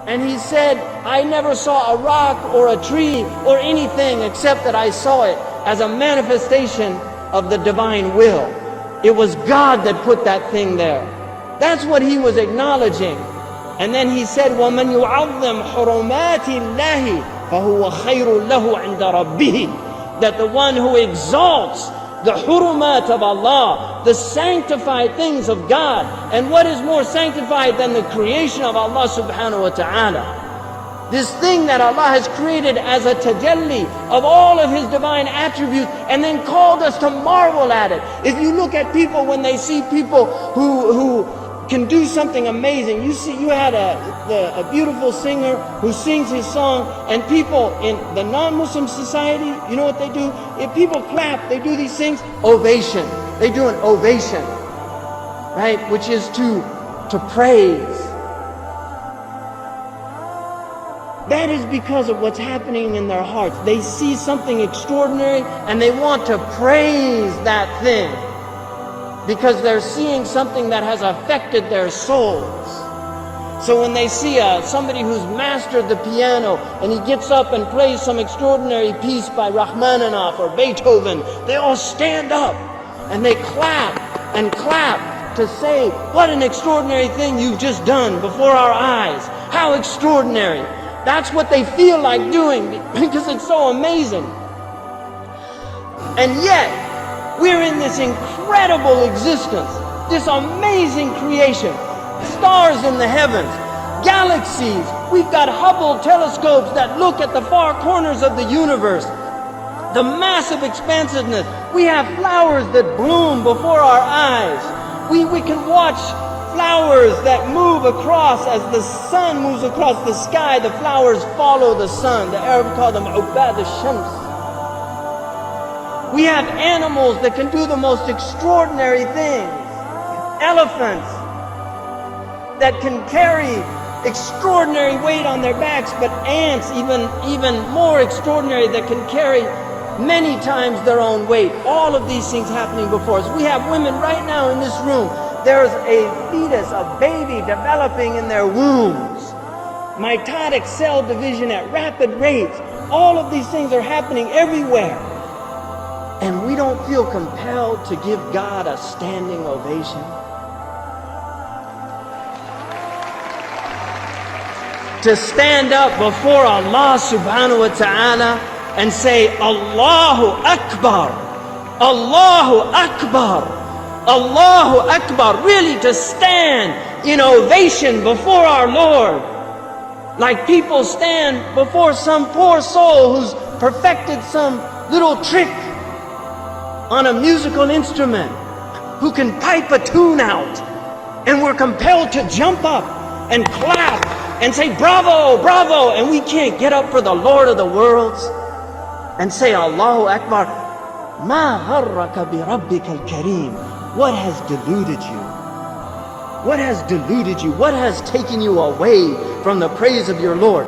And he said, I never saw a rock or a tree or anything except that I saw it as a manifestation of the divine will. It was God that put that thing there. That's what he was acknowledging. And then he said, وَمَنْ يُعَظِّمْ حُرُمَاتِ اللَّهِ فَهُوَ خَيْرٌ لَهُ عِنْدَ رَبِّهِ. That the one who exalts the hurumat of Allah, the sanctified things of God. And what is more sanctified than the creation of Allah subhanahu wa ta'ala? This thing that Allah has created as a tajalli of all of His divine attributes, and then called us to marvel at it. If you look at people, when they see people who can do something amazing. You had a beautiful singer who sings his song, and people in the non-Muslim society, you know what they do? If people clap, they do these things, ovation. They do an ovation, right? Which is to praise. That is because of what's happening in their hearts. They see something extraordinary and they want to praise that thing, because they're seeing something that has affected their souls. So when they see somebody who's mastered the piano and he gets up and plays some extraordinary piece by Rachmaninoff or Beethoven, they all stand up and they clap and clap to say, what an extraordinary thing you've just done before our eyes. How extraordinary. That's what they feel like doing, because it's so amazing. And yet, we're in this incredible existence, this amazing creation, stars in the heavens, galaxies. We've got Hubble telescopes that look at the far corners of the universe, the massive expansiveness. We have flowers that bloom before our eyes. We can watch flowers that move across as the sun moves across the sky. The flowers follow the sun. The Arabs call them ubad al-shams. We have animals that can do the most extraordinary things. Elephants that can carry extraordinary weight on their backs, but ants even more extraordinary that can carry many times their own weight. All of these things happening before us. We have women right now in this room. There's a fetus, a baby developing in their wombs. Mitotic cell division at rapid rates. All of these things are happening everywhere. And we don't feel compelled to give God a standing ovation. To stand up before Allah subhanahu wa ta'ala and say, Allahu Akbar, Allahu Akbar, Allahu Akbar. Really to stand in ovation before our Lord. Like people stand before some poor soul who's perfected some little trick on a musical instrument, who can pipe a tune out, and we're compelled to jump up and clap and say bravo, bravo, and we can't get up for the Lord of the worlds and say Allahu Akbar. Ma gharraka bi rabbika al-kareem. What has deluded you? What has deluded you? What has taken you away from the praise of your Lord?